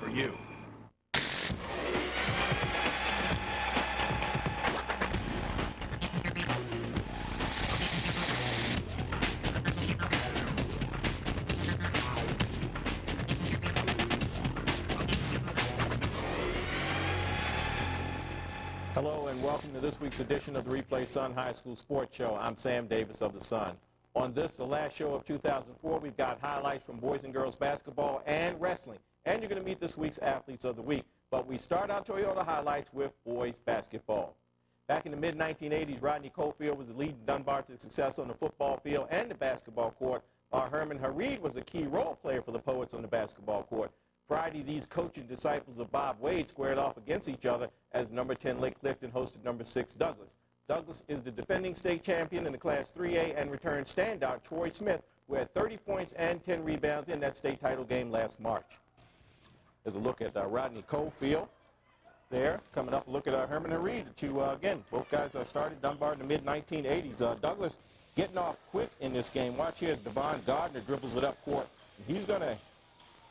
for you. Hello and welcome to this week's edition of the Replay Sun High School Sports Show. I'm Sam Davis of the Sun. On this, the last show of 2004, we've got highlights from boys and girls basketball and wrestling. And you're going to meet this week's Athletes of the Week. But we start our Toyota highlights with boys basketball. Back in the mid-1980s, Rodney Cofield was the leading Dunbar to success on the football field and the basketball court, while Herman Hareed was a key role player for the Poets on the basketball court. Friday, these coaching disciples of Bob Wade squared off against each other as number 10 Lake Clifton hosted number 6 Douglas. Douglas is the defending state champion in the Class 3A and return standout Troy Smith, who had 30 points and 10 rebounds in that state title game last March. There's a look at Rodney Cofield there. Coming up, a look at Herman Hareed. Again, both guys started Dunbar in the mid-1980s. Douglas getting off quick in this game. Watch here as Devon Gardner dribbles it up court. He's going to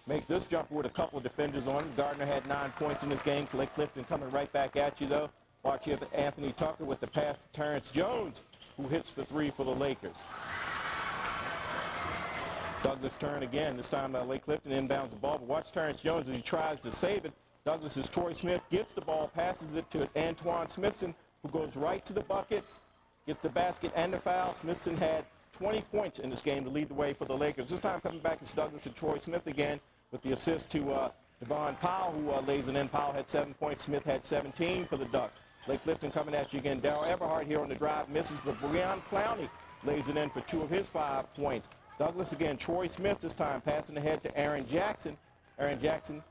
make this jumper with a couple of defenders on him. Gardner had 9 points in this game. Lake Clifton coming right back at you, though. Watch here for Anthony Tucker with the pass to Terrence Jones, who hits the three for the Lakers. Douglas turn again. This time Lake Clifton inbounds the ball, but watch Terrence Jones as he tries to save it. Douglas's Troy Smith gets the ball, passes it to Antoine Smithson, who goes right to the bucket, gets the basket and the foul. Smithson had 20 points in this game to lead the way for the Lakers. This time coming back, it's Douglas and Troy Smith again with the assist to Devon Powell, who lays it in. Powell had 7 points. Smith had 17 for the Ducks. Lake Clifton coming at you again. Darryl Everhart here on the drive misses, but Breon Clowney lays it in for 2 of his 5 points. Douglas again, Troy Smith this time passing ahead to Aaron Jackson. Aaron Jackson,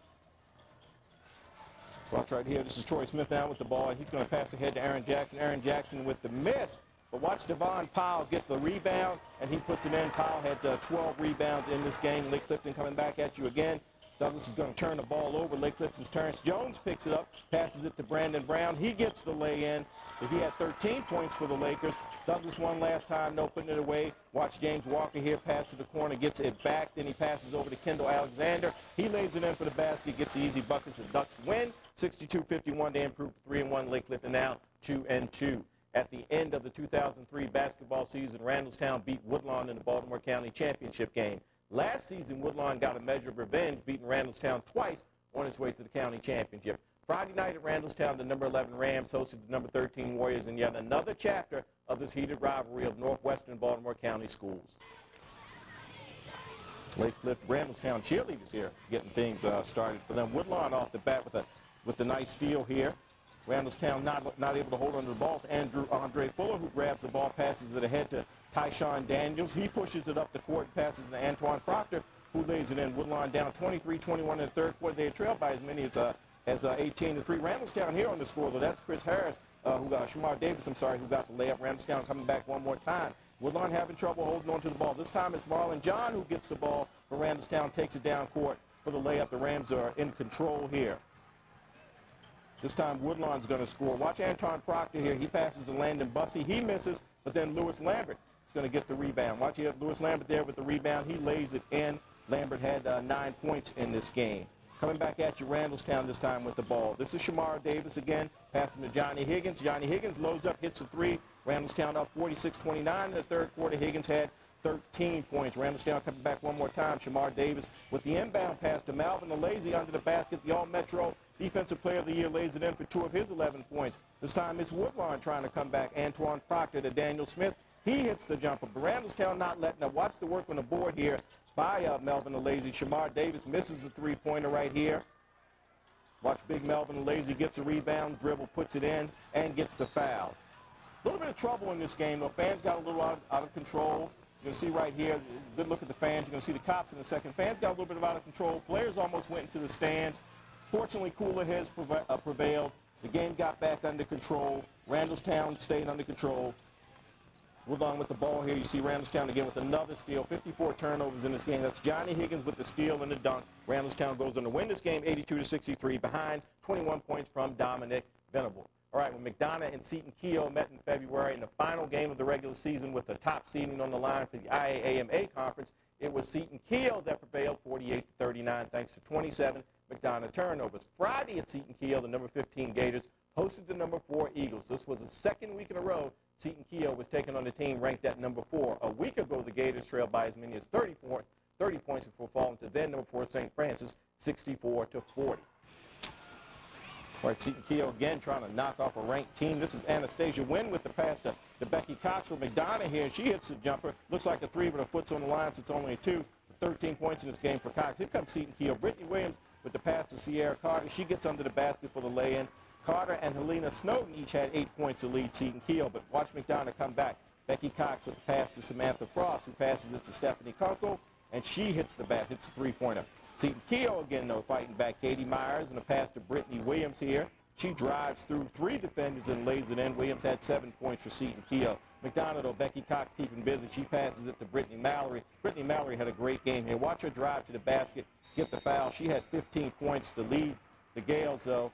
watch right here. This is Troy Smith now with the ball. He's going to pass ahead to Aaron Jackson. Aaron Jackson with the miss. But watch Devon Powell get the rebound, and he puts it in. Powell had 12 rebounds in this game. Lake Clifton coming back at you again. Douglas is going to turn the ball over. Lake Clifton's Terrence Jones picks it up, passes it to Brandon Brown. He gets the lay-in. He had 13 points for the Lakers. Douglas won last time, no putting it away. Watch James Walker here, pass to the corner, gets it back. Then he passes over to Kendall Alexander. He lays it in for the basket, gets the easy buckets. The Ducks win 62-51. They improve to 3-1. Lake Clifton now 2-2. At the end of the 2003 basketball season, Randallstown beat Woodlawn in the Baltimore County Championship game. Last season, Woodlawn got a measure of revenge, beating Randallstown twice on its way to the county championship. Friday night at Randallstown, the number 11 Rams hosted the number 13 Warriors in yet another chapter of this heated rivalry of Northwestern Baltimore County schools. Lake Clifton, Randallstown cheerleaders here getting things started for them. Woodlawn off the bat with the nice steal here. Randallstown not able to hold onto the ball. Andre Fuller, who grabs the ball, passes it ahead to Tyshawn Daniels. He pushes it up the court, passes to Antoine Proctor, who lays it in. Woodlawn down 23-21 in the third quarter. They trailed by as many as 18-3. Randallstown here on the score, though. That's Chris Harris, Shamar Davis, who got the layup. Randallstown coming back one more time. Woodlawn having trouble holding on to the ball. This time it's Marlon John who gets the ball for Randallstown, takes it down court for the layup. The Rams are in control here. This time Woodlawn's going to score. Watch Antoine Proctor here. He passes to Landon Bussey. He misses, but then Lewis Lambert is going to get the rebound. Watch here, Lewis Lambert there with the rebound. He lays it in. Lambert had 9 points in this game. Coming back at you, Randallstown this time with the ball. This is Shamar Davis again, passing to Johnny Higgins. Johnny Higgins loads up, hits a three. Randallstown up 46-29 in the third quarter. Higgins had 13 points. Randallstown coming back one more time. Shamar Davis with the inbound pass to Malvin Lazy under the basket. The All-Metro Defensive Player of the Year lays it in for 2 of his 11 points. This time it's Woodlawn trying to come back. Antoine Proctor to Daniel Smith. He hits the jumper, but Randallstown not letting up. Watch the work on the board here by Melvin Lazy. Shamar Davis misses a three-pointer right here. Watch big Melvin Lazy gets a rebound, dribble, puts it in, and gets the foul. A little bit of trouble in this game, though. Fans got a little out of control. You're going to see right here, good look at the fans. You're going to see the cops in a second. Fans got a little bit out of control. Players almost went into the stands. Fortunately, cooler heads prevailed. The game got back under control. Randallstown stayed under control. Woodlawn with the ball here. You see Randallstown again with another steal. 54 turnovers in this game. That's Johnny Higgins with the steal and the dunk. Randallstown goes on to win this game 82-63 behind 21 points from Dominic Venable. All right, when McDonough and Seton Keogh met in February in the final game of the regular season with the top seeding on the line for the IAAMA conference, it was Seton Keel that prevailed 48-39 thanks to 27 McDonough turnovers. Friday at Seton Keel, the number 15 Gators hosted the number 4 Eagles. This was the second week in a row Seton Keel was taking on the team ranked at number 4. A week ago, the Gators trailed by as many as 30 points before falling to then number 4 St. Francis, 64-40. All right, Seton Keel again trying to knock off a ranked team. This is Anastasia Wynn with the pass to Becky Cox from McDonough here. She hits the jumper. Looks like a 3, but her foot's on the line, so it's only a 2. 13 points in this game for Cox. Here comes Seton Keel. Brittany Williams with the pass to Sierra Carter. She gets under the basket for the lay-in. Carter and Helena Snowden each had 8 points to lead Seton Keel, but watch McDonough come back. Becky Cox with the pass to Samantha Frost, who passes it to Stephanie Kunkel, and she hits the three-pointer. Seton Keel again, though, fighting back. Katie Myers and a pass to Brittany Williams here. She drives through 3 defenders and lays it in. Williams had 7 points for Seton Keel. McDonough, though, Becky Cox keeping busy. She passes it to Brittany Mallory. Brittany Mallory had a great game here. Watch her drive to the basket, get the foul. She had 15 points to lead the Gales, though.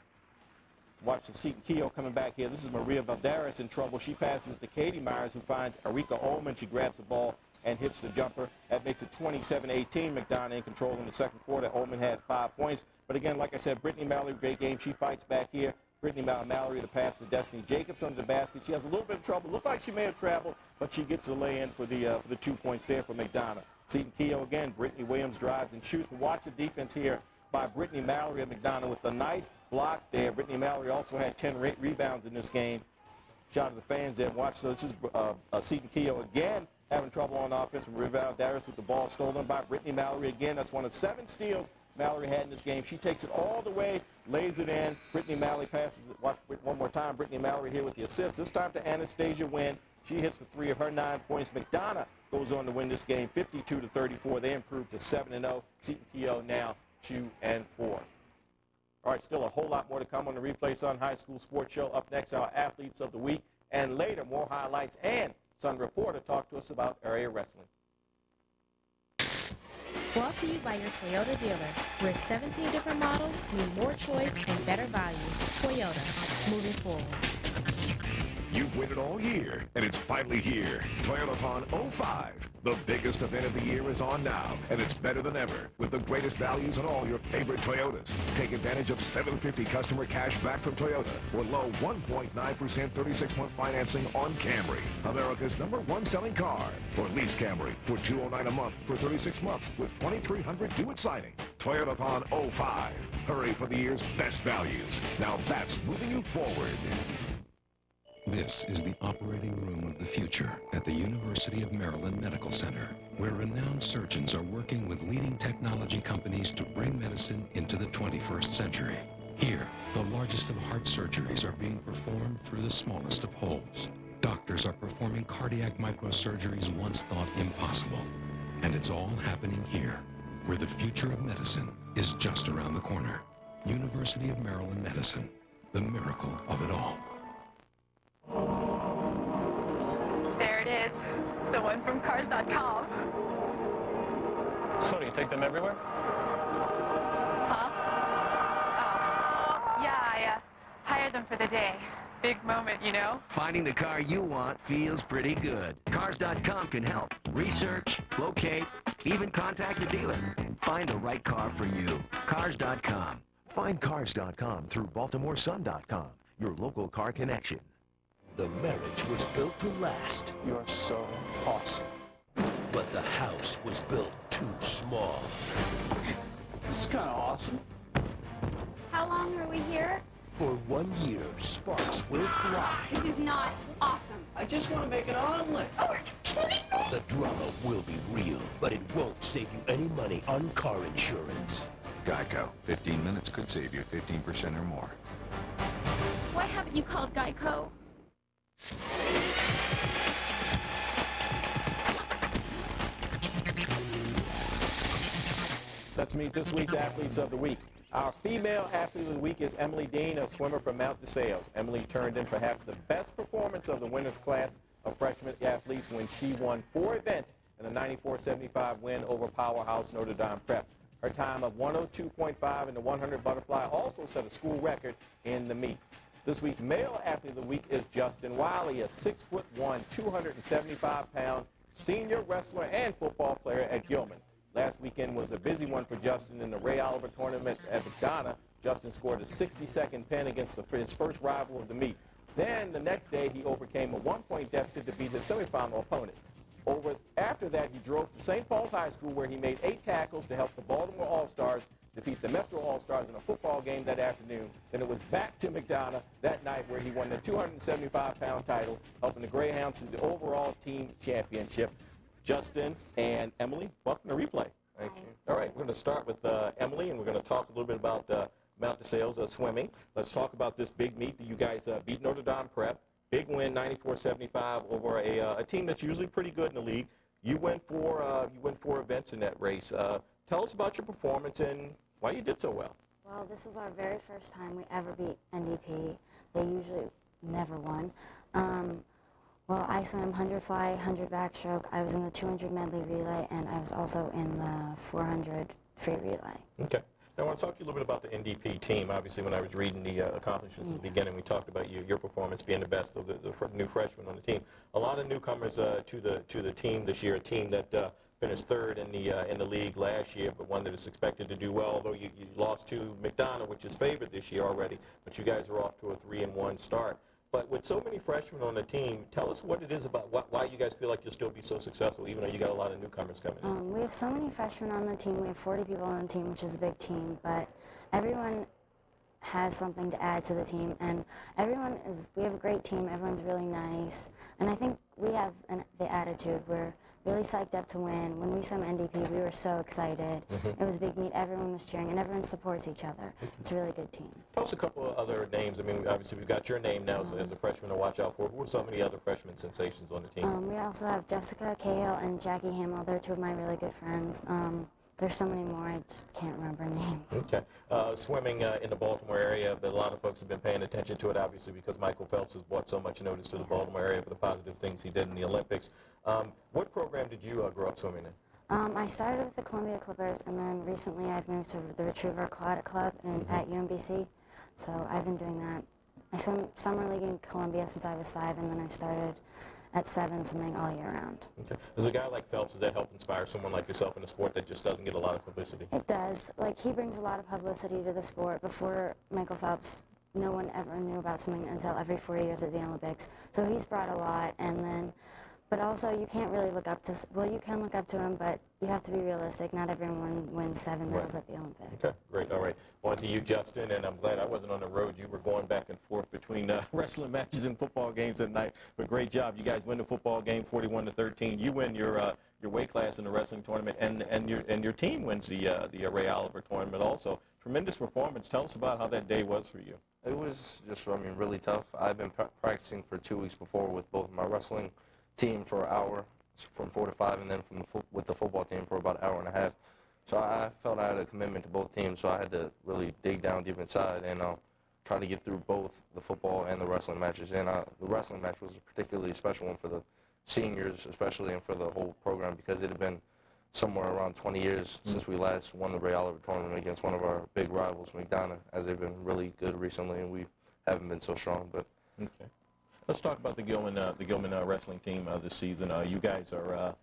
Watch the Seton Keel coming back here. This is Maria Valderas in trouble. She passes it to Katie Myers, who finds Erika Ullman. She grabs the ball and hits the jumper. That makes it 27-18. McDonough in control in the second quarter. Ullman had 5 points. But again, like I said, Brittany Mallory, great game. She fights back here. Brittany Mallory the pass to Destiny Jacobs under the basket. She has a little bit of trouble. Looks like she may have traveled, but she gets the lay-in for the 2 points there for McDonough. Seton Keel again. Brittany Williams drives and shoots. But watch the defense here by Brittany Mallory of McDonough with a nice block there. Brittany Mallory also had 10 rebounds in this game. Shout out to the fans there. Watch this is Seton Keel again having trouble on offense from rebound. Darius with the ball stolen by Brittany Mallory again. That's one of 7 steals Mallory had in this game. She takes it all the way, lays it in. Brittany Mallory passes it. Watch one more time. Brittany Mallory here with the assist. This time to Anastasia Wynn. She hits for 3 of her 9 points. McDonough goes on to win this game 52-34. They improved to 7-0. Seton Keel now 2-4. All right, still a whole lot more to come on the Replay Sun High School Sports Show. Up next, our Athletes of the Week. And later, more highlights and Sun Reporter talk to us about area wrestling. Brought to you by your Toyota dealer, where 17 different models mean more choice and better value. Toyota, moving forward. You've waited all year, and it's finally here. Toyotathon 05. The biggest event of the year is on now, and it's better than ever with the greatest values on all your favorite Toyotas. Take advantage of $750 customer cash back from Toyota or low 1.9% 36-month financing on Camry, America's #1 selling car. Or lease Camry for $209 a month for 36 months with 2,300 due at signing. Toyotathon 05. Hurry for the year's best values. Now that's moving you forward. This is the operating room of the future at the University of Maryland Medical Center, where renowned surgeons are working with leading technology companies to bring medicine into the 21st century. Here, the largest of heart surgeries are being performed through the smallest of holes. Doctors are performing cardiac microsurgeries once thought impossible. And it's all happening here, where the future of medicine is just around the corner. University of Maryland Medicine, the miracle of it all. There it is. The one from Cars.com. So, do you take them everywhere? Huh? Oh. Yeah, I hired them for the day. Big moment, you know? Finding the car you want feels pretty good. Cars.com can help. Research, locate, even contact the dealer. Find the right car for you. Cars.com. Find Cars.com through BaltimoreSun.com, your local car connection. The marriage was built to last. You're so awesome. But the house was built too small. This is kind of awesome. How long are we here? For 1 year, sparks will fly. This is not awesome. I just want to make an omelet. Oh, are you kidding me? The drama will be real, but it won't save you any money on car insurance. Geico. 15 minutes could save you 15% or more. Why haven't you called Geico? Let's meet this week's Athletes of the Week. Our female Athlete of the Week is Emily Dean, a swimmer from Mount DeSales. Emily turned in perhaps the best performance of the winner's class of freshman athletes when she won 4 events in a 94-75 win over powerhouse Notre Dame Prep. Her time of 102.5 in the 100 butterfly also set a school record in the meet. This week's male Athlete of the Week is Justin Wiley, a 6'1", 275-pound senior wrestler and football player at Gilman. Last weekend was a busy one for Justin in the Ray Oliver tournament at McDonough. Justin scored a 60-second pin against his first rival of the meet. Then the next day, he overcame a one-point deficit to beat his semifinal opponent. After that, he drove to St. Paul's High School, where he made 8 tackles to help the Baltimore All-Stars defeat the Metro All-Stars in a football game that afternoon. Then it was back to McDonough that night, where he won the 275-pound title, helping the Greyhounds to the overall team championship. Justin and Emily, welcome to Replay. Thank you. All right, we're going to start with Emily, and we're going to talk a little bit about Mount DeSales swimming. Let's talk about this big meet that you guys beat Notre Dame Prep. Big win, 94-75 over a team that's usually pretty good in the league. You went 4 events in that race. Tell us about your performance and why you did so well. Well, this was our very first time we ever beat NDP. They usually never won. Well, I swam 100 fly, 100 backstroke. I was in the 200 medley relay, and I was also in the 400 free relay. Okay. Now, I want to talk to you a little bit about the NDP team. Obviously, when I was reading the accomplishments at the beginning, we talked about your performance being the best of the new freshmen on the team. A lot of newcomers to the team this year, a team that finished third in the league last year, but one that is expected to do well, although you lost to McDonough, which is favored this year already, but you guys are off to a 3-1 start. But with so many freshmen on the team, tell us what it is about why you guys feel like you'll still be so successful, even though you got a lot of newcomers coming in. We have so many freshmen on the team. We have 40 people on the team, which is a big team, but everyone has something to add to the team, and we have a great team. Everyone's really nice, and I think we have the attitude. We're really psyched up to win. When we swam NDP, we were so excited. It was a big meet. Everyone was cheering, and everyone supports each other. It's a really good team. Tell us a couple of other names. I mean, obviously, we've got your name now as a freshman to watch out for. Who are some of the other freshman sensations on the team? We also have Jessica Cahill and Jackie Hamill. They're 2 of my really good friends. There's so many more, I just can't remember names. Okay. Swimming in the Baltimore area, but a lot of folks have been paying attention to it, obviously, because Michael Phelps has brought so much notice to the Baltimore area for the positive things he did in the Olympics. What program did you grow up swimming in? I started with the Columbia Clippers, and then recently I've moved to the Retriever Aquatic Club at UMBC, so I've been doing that. I swim summer league in Columbia since I was 5, and then I started at 7 swimming all year round. Okay. Does a guy like Phelps, does that help inspire someone like yourself in a sport that just doesn't get a lot of publicity? It does. Like, he brings a lot of publicity to the sport. Before Michael Phelps, no one ever knew about swimming until every 4 years at the Olympics. So he's brought a lot, and then, but also you can't really look up to, well, you can look up to him, but you have to be realistic. Not everyone wins 7 medals at the Olympics. Okay, great. All right. On to you, Justin, and I'm glad I wasn't on the road. You were going back and forth between wrestling matches and football games at night. But great job. You guys win the football game 41-13. You win your weight class in the wrestling tournament, and your team wins the Ray Oliver tournament also. Tremendous performance. Tell us about how that day was for you. It was just, really tough. I've been practicing for 2 weeks before with both my wrestling team for an hour, from 4 to 5, and then with the football team for about an hour and a half. So I felt I had a commitment to both teams, so I had to really dig down deep inside and try to get through both the football and the wrestling matches. And the wrestling match was a particularly special one for the seniors, especially, and for the whole program, because it had been somewhere around 20 years since we last won the Ray Oliver tournament against one of our big rivals, McDonough, as they've been really good recently, and we haven't been so strong. But okay. Let's talk about the Gilman wrestling team this season. You guys are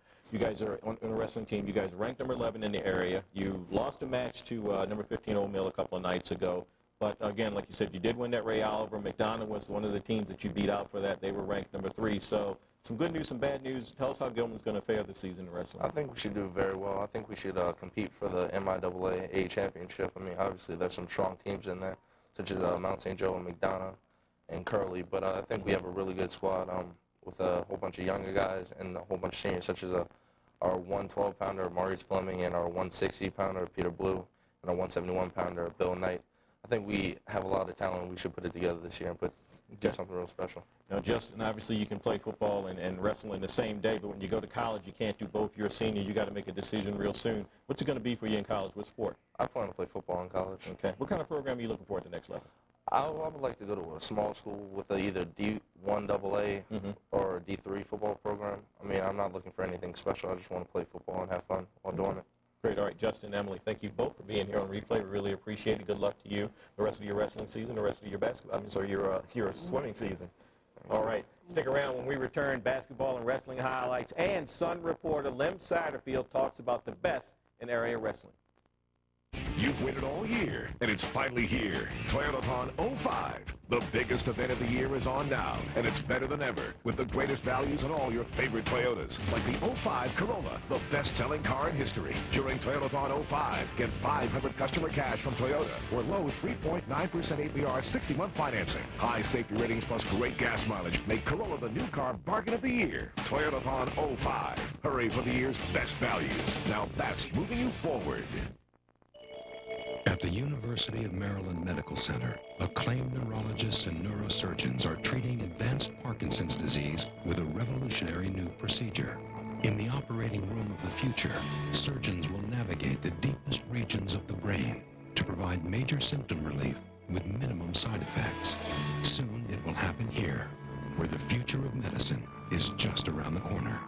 on a wrestling team. You guys are ranked number 11 in the area. You lost a match to number 15 Old Mill a couple of nights ago. But again, like you said, you did win that Ray Oliver. McDonough was one of the teams that you beat out for that. They were ranked number 3. So some good news, some bad news. Tell us how Gilman's going to fare this season in wrestling. I think we should do very well. I think we should compete for the MIAA A championship. I mean, obviously there's some strong teams in there, such as Mount St. Joe and McDonough and Curley. But I think we have a really good squad with a whole bunch of younger guys and a whole bunch of seniors, such as our 112-pounder Maurice Fleming and our 160-pounder Peter Blue and our 171-pounder Bill Knight. I think we have a lot of talent. We should put it together this year and do something real special. Now, Justin, obviously you can play football and wrestle in the same day, but when you go to college, you can't do both. You're a senior. You got to make a decision real soon. What's it going to be for you in college? What sport? I plan to play football in college. Okay. What kind of program are you looking for at the next level? I would like to go to a small school with either D1AA or a D3 football program. I mean, I'm not looking for anything special. I just want to play football and have fun while doing it. Great. All right, Justin, Emily, thank you both for being here on Replay. We really appreciate it. Good luck to you the rest of your wrestling season, the rest of your your swimming season. All right. Stick around when we return. Basketball and wrestling highlights. And Sun reporter Lem Satterfield talks about the best in area wrestling. You've waited all year, and it's finally here. Toyotathon 05. The biggest event of the year is on now, and it's better than ever with the greatest values on all your favorite Toyotas, like the 05 Corolla, the best-selling car in history. During Toyotathon 05, get $500 customer cash from Toyota or low 3.9% APR 60-month financing. High safety ratings plus great gas mileage make Corolla the new car bargain of the year. Toyotathon 05. Hurry for the year's best values. Now that's moving you forward. At the University of Maryland Medical Center, acclaimed neurologists and neurosurgeons are treating advanced Parkinson's disease with a revolutionary new procedure. In the operating room of the future, surgeons will navigate the deepest regions of the brain to provide major symptom relief with minimum side effects. Soon it will happen here, where the future of medicine is just around the corner.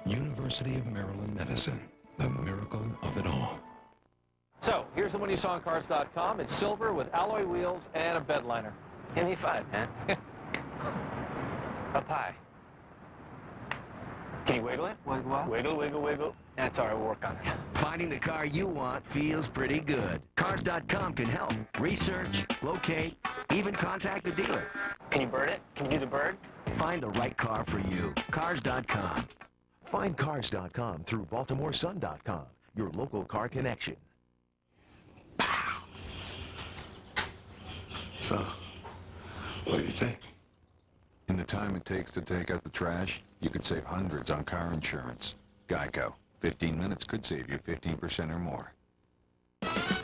University of Maryland Medicine, the miracle of it all. So, here's the one you saw on Cars.com. It's silver with alloy wheels and a bed liner. Give me 5, man. Up high. Can you wiggle it? Wiggle, wiggle, wiggle, wiggle. That's all right, we'll work on it. Finding the car you want feels pretty good. Cars.com can help. Research, locate, even contact the dealer. Can you bird it? Can you do the bird? Find the right car for you. Cars.com. Find Cars.com through BaltimoreSun.com, your local car connection. So, what do you think? In the time it takes to take out the trash, you could save hundreds on car insurance. Geico. 15 minutes could save you 15% or more.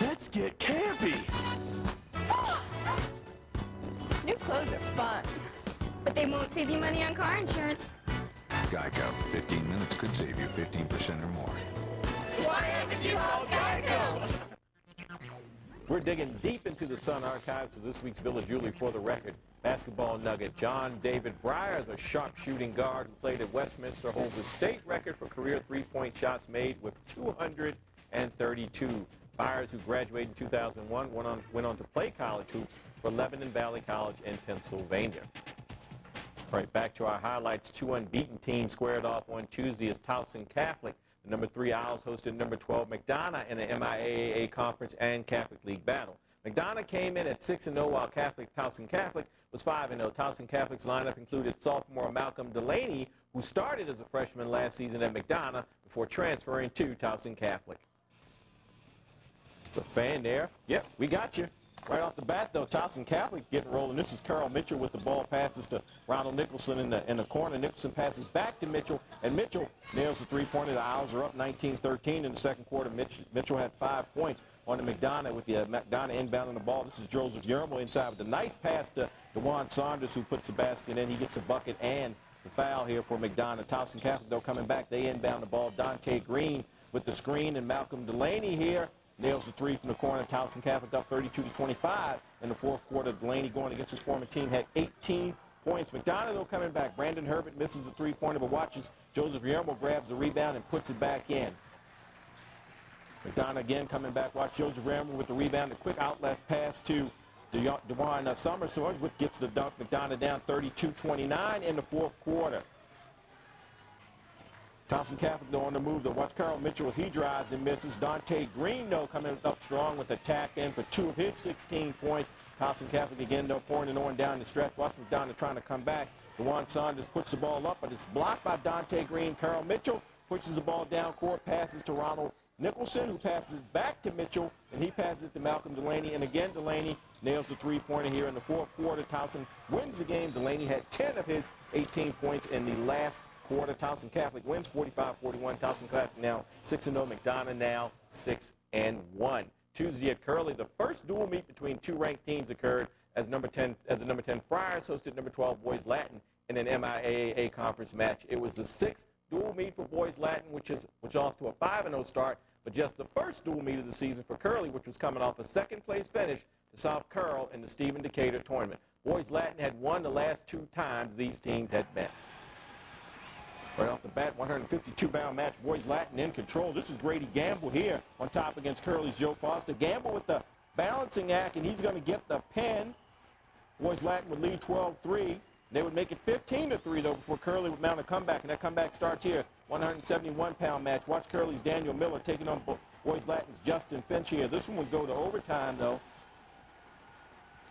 Let's get campy! New clothes are fun, but they won't save you money on car insurance. Geico. 15 minutes could save you 15% or more. Why haven't you called Geico? We're digging deep into the Sun archives of this week's Village Julie for the record. Basketball nugget John David Byers, a sharp-shooting guard who played at Westminster, holds a state record for career three-point shots made with 232. Byers, who graduated in 2001, went on to play college hoops for Lebanon Valley College in Pennsylvania. All right, back to our highlights. Two unbeaten teams squared off on Tuesday as Towson Catholic. The number 3 Owls hosted number 12 McDonough in the MIAA Conference and Catholic League battle. McDonough came in at 6-0 while Towson Catholic was 5-0. Towson Catholic's lineup included sophomore Malcolm Delaney, who started as a freshman last season at McDonough before transferring to Towson Catholic. It's a fan there. Yep, we got you. Right off the bat, though, Towson Catholic getting rolling. This is Carl Mitchell with the ball, passes to Ronald Nicholson in the corner. Nicholson passes back to Mitchell, and Mitchell nails the three-pointer. The Owls are up 19-13 in the second quarter. Mitchell had 5 points on the McDonough with the McDonough inbounding the ball. This is Joseph Yermo inside with a nice pass to DeJuan Saunders, who puts the basket in. He gets a bucket and the foul here for McDonough. Towson Catholic, though, coming back. They inbound the ball. Dante Green with the screen, and Malcolm Delaney here nails the three from the corner. Towson Catholic up 32-25 in the fourth quarter. Delaney going against his former team had 18 points. McDonough, though, coming back. Brandon Herbert misses a three-pointer, but watches Joseph Yermo grabs the rebound and puts it back in. McDonough again coming back. Watch Joseph Yermo with the rebound. A quick outlet pass to DeJuan Summers, which gets the dunk. McDonough down 32-29 in the fourth quarter. Towson Catholic, though, on the move, though. Watch Carl Mitchell as he drives and misses. Dante Green, though, coming up strong with the tap in for 2 of his 16 points. Towson Catholic again, though, pouring it on down the stretch. Watch McDonough trying to come back. DeJuan Saunders puts the ball up, but it's blocked by Dante Green. Carl Mitchell pushes the ball down court, passes to Ronald Nicholson, who passes it back to Mitchell, and he passes it to Malcolm Delaney. And again, Delaney nails the three-pointer here in the fourth quarter. Towson wins the game. Delaney had 10 of his 18 points in the last quarter. Towson Catholic wins 45-41. Towson Catholic now 6-0. McDonough now 6-1. Tuesday at Curley, the first dual meet between two ranked teams occurred as the number 10 Friars hosted number 12 Boys Latin in an MIAA conference match. It was the sixth dual meet for Boys Latin, which is off to a 5-0 start, but just the first dual meet of the season for Curley, which was coming off a second-place finish to South Curl in the Stephen Decatur tournament. Boys Latin had won the last 2 times these teams had met. Right off the bat, 152-pound match, Boys Latin in control. This is Grady Gamble here on top against Curley's Joe Foster. Gamble with the balancing act, and he's going to get the pin. Boys Latin would lead 12-3. They would make it 15-3, though, before Curley would mount a comeback, and that comeback starts here. 171-pound match. Watch Curley's Daniel Miller taking on Boys Latin's Justin Finch here. This one would go to overtime, though.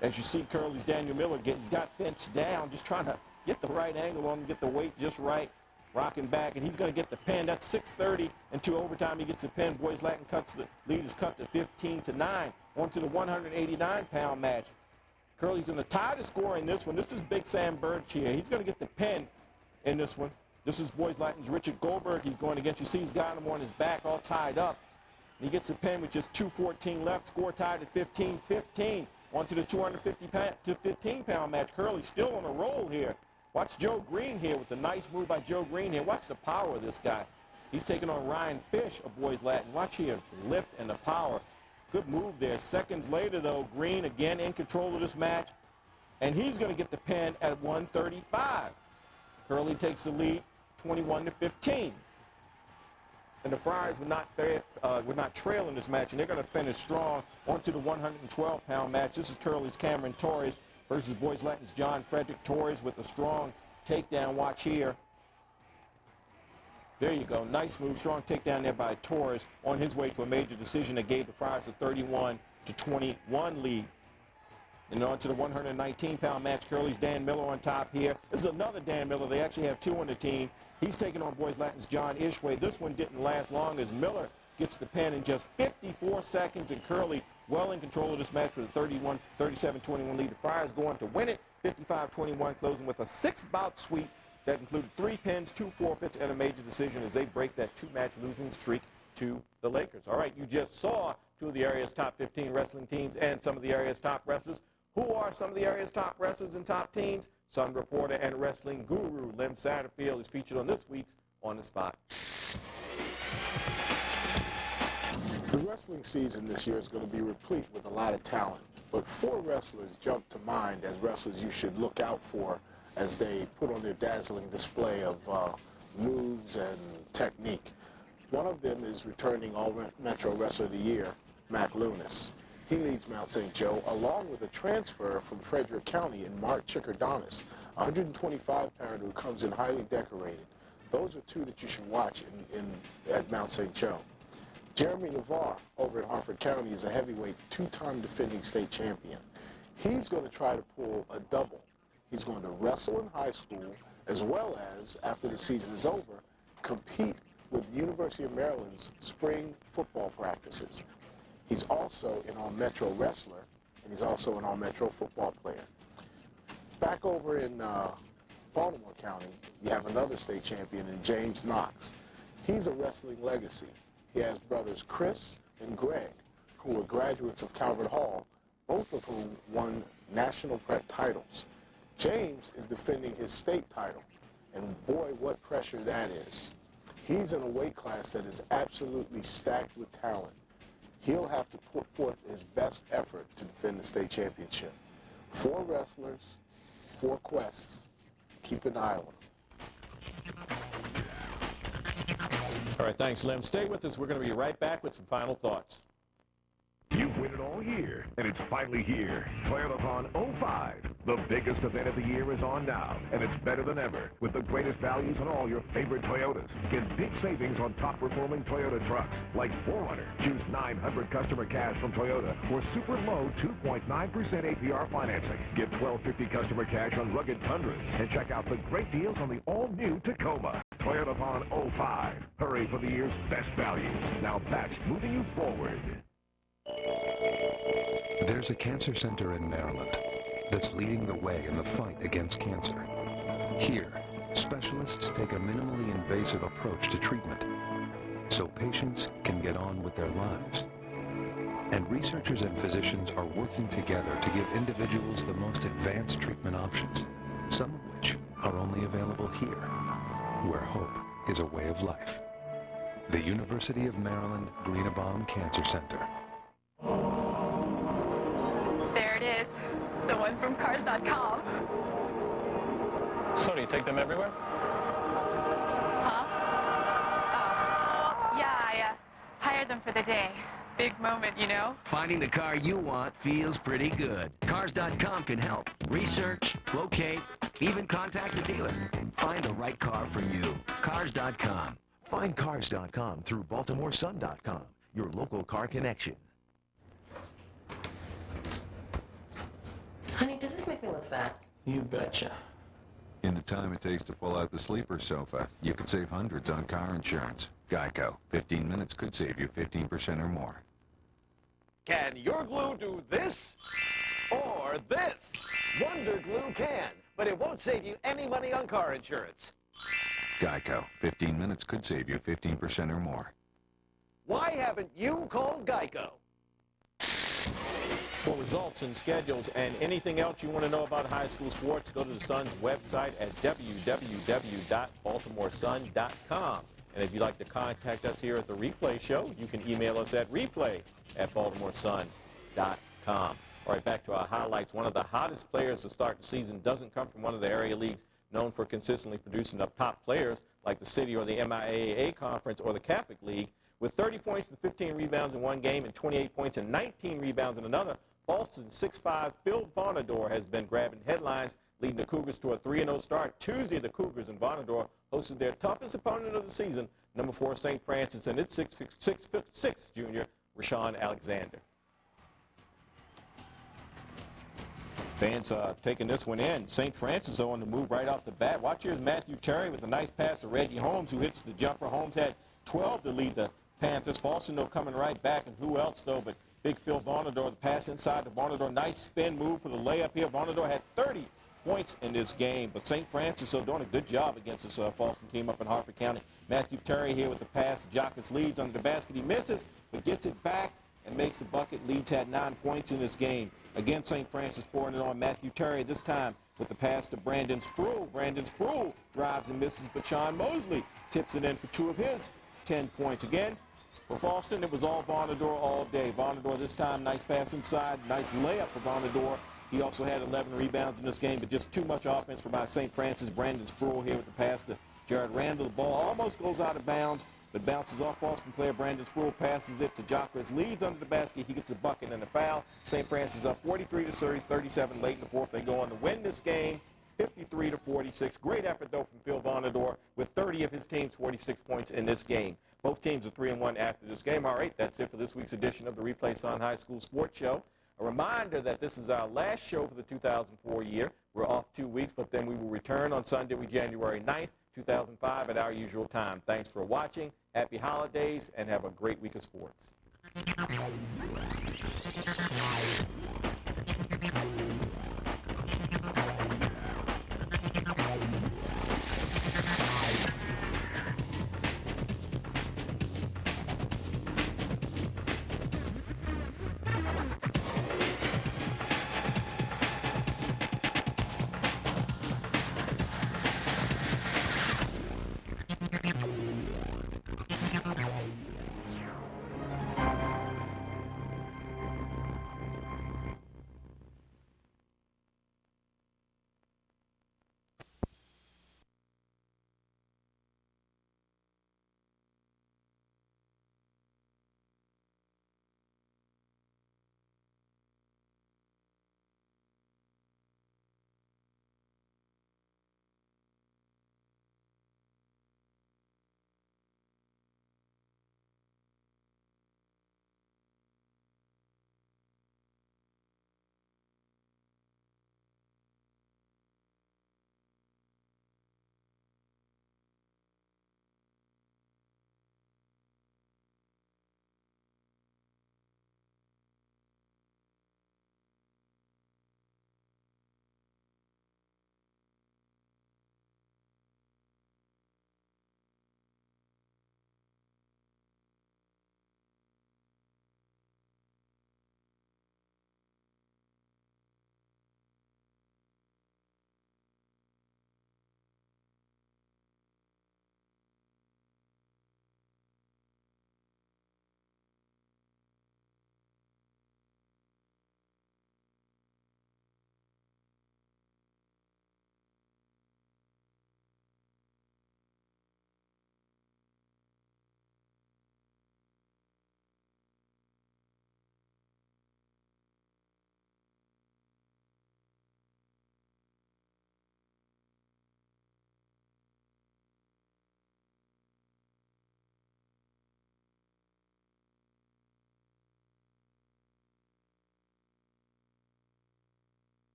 As you see Curley's Daniel Miller, he's got Finch down, just trying to get the right angle on him, get the weight just right, rocking back, and he's going to get the pin. That's 6:30 into overtime. He gets the pin. Boys Latin lead is cut to 15-9. On to the 189-pound match. Curley's going to tie the score in this one. This is Big Sam Birch here. He's going to get the pin in this one. This is Boys Latin's Richard Goldberg. He's going against. You see he's got him on his back all tied up. And he gets the pin with just 2:14 left. Score tied at 15-15. On to the 215-pound match. Curley still on a roll here. Watch Joe Green here with the nice move by Joe Green here. Watch the power of this guy. He's taking on Ryan Fish of Boys Latin. Watch here, the lift and the power. Good move there. Seconds later, though, Green again in control of this match. And he's going to get the pin at 135. Curley takes the lead 21-15. And the Friars were not trailing this match, and they're going to finish strong. On to the 112-pound match. This is Curley's Cameron Torres versus Boys Latin's John Frederick. Torres with a strong takedown. Watch here. There you go. Nice move. Strong takedown there by Torres on his way to a major decision that gave the Friars a 31-21 lead. And on to the 119-pound match. Curley's Dan Miller on top here. This is another Dan Miller. They actually have two on the team. He's taking on Boys Latin's John Ishway. This one didn't last long as Miller gets the pin in just 54 seconds, and Curley well in control of this match with a 37-21 lead. The Friars going to win it 55-21, closing with a 6-bout sweep that included 3 pins, 2 forfeits, and a major decision as they break that 2-match losing streak to the Lakers. All right, you just saw two of the area's top 15 wrestling teams and some of the area's top wrestlers. Who are some of the area's top wrestlers and top teams? Sun reporter and wrestling guru Lem Satterfield is featured on this week's On the Spot. The wrestling season this year is going to be replete with a lot of talent, but 4 wrestlers jump to mind as wrestlers you should look out for as they put on their dazzling display of moves and technique. One of them is returning All-Metro Wrestler of the Year, Mac Lunas. He leads Mount St. Joe, along with a transfer from Frederick County in Mark Chickerdonis, a 125-pounder who comes in highly decorated. Those are 2 that you should watch at Mount St. Joe. Jeremy Navarre over in Harford County is a heavyweight 2-time defending state champion. He's going to try to pull a double. He's going to wrestle in high school as well as, after the season is over, compete with the University of Maryland's spring football practices. He's also an All-Metro wrestler, and he's also an All-Metro football player. Back over in Baltimore County, you have another state champion in James Knox. He's a wrestling legacy. He has brothers Chris and Greg, who are graduates of Calvert Hall, both of whom won national prep titles. James is defending his state title, and boy, what pressure that is. He's in a weight class that is absolutely stacked with talent. He'll have to put forth his best effort to defend the state championship. 4 wrestlers, 4 quests. Keep an eye on them. All right, thanks, Lem. Stay with us. We're going to be right back with some final thoughts. You've waited all year, and it's finally here. Toyotathon 05. The biggest event of the year is on now, and it's better than ever with the greatest values on all your favorite Toyotas. Get big savings on top-performing Toyota trucks like 4Runner. Choose 900 customer cash from Toyota or super low 2.9% APR financing. Get $12.50 customer cash on rugged Tundras, and check out the great deals on the all-new Tacoma. Toyotathon 05. Hurry for the year's best values. Now that's moving you forward. There's a cancer center in Maryland that's leading the way in the fight against cancer. Here, specialists take a minimally invasive approach to treatment so patients can get on with their lives. And researchers and physicians are working together to give individuals the most advanced treatment options, some of which are only available here, where hope is a way of life. The University of Maryland Greenebaum Cancer Center. There it is. The one from Cars.com. So do you take them everywhere? Huh? Oh. Yeah, I hired them for the day. Big moment, you know? Finding the car you want feels pretty good. Cars.com can help. Research, locate, Even contact the dealer. Find the right car for you. Cars.com. Find Cars.com through BaltimoreSun.com, your local car connection. Honey, does this make me look fat? You betcha. In the time it takes to pull out the sleeper sofa, you could save hundreds on car insurance. Geico. 15 minutes could save you 15% or more. Can your glue do this or this? Wonder Glue can, but it won't save you any money on car insurance. Geico. 15 minutes could save you 15% or more. Why haven't you called Geico? For results and schedules and anything else you want to know about high school sports, go to the Sun's website at www.baltimoresun.com. And if you'd like to contact us here at the Replay Show, you can email us at replay@baltimoresun.com. All right, back to our highlights. One of the hottest players to start the season doesn't come from one of the area leagues known for consistently producing up top players like the City or the MIAA Conference or the Catholic League. With 30 points and 15 rebounds in one game and 28 points and 19 rebounds in another, Boston's 6'5" Phil Vonador has been grabbing headlines, leading the Cougars to a 3-0 start. Tuesday, the Cougars and Vonador hosted their toughest opponent of the season, number 4 St. Francis, and its 6'6" junior, Rashawn Alexander. Fans taking this one in. St. Francis on the move right off the bat. Watch here's Matthew Terry with a nice pass to Reggie Holmes, who hits the jumper. Holmes had 12 to lead the Panthers. Falsino coming right back, and who else, though, but big Phil Vonador. The pass inside to Vonador. Nice spin move for the layup here. Vonador had 30 points in this game, but St. Francis are doing a good job against this Falston team up in Harford County. Matthew Terry here with the pass. Jockus Leeds under the basket. He misses, but gets it back and makes the bucket. Leeds had 9 points in this game. Again, St. Francis pouring it on Matthew Terry, this time with the pass to Brandon Sproul. Brandon Sproul drives and misses, but Sean Mosley tips it in for 2 of his 10 points. Again, for Falston, it was all Vonador all day. Vonador this time, nice pass inside, nice layup for Vonador. He also had 11 rebounds in this game, but just too much offense for St. Francis. Brandon Sproul here with the pass to Jared Randall. The ball almost goes out of bounds, but bounces off Falston player. Brandon Sproul passes it to Jockus Leeds under the basket. He gets a bucket and a foul. St. Francis up 43-37 late in the fourth. They go on to win this game 53-46. Great effort, though, from Phil Vonador with 30 of his team's 46 points in this game. Both teams are 3-1 after this game. All right, that's it for this week's edition of the Replay Sun High School Sports Show. A reminder that this is our last show for the 2004 year. We're off 2 weeks, but then we will return on Sunday, January 9th, 2005 at our usual time. Thanks for watching. Happy holidays, and have a great week of sports.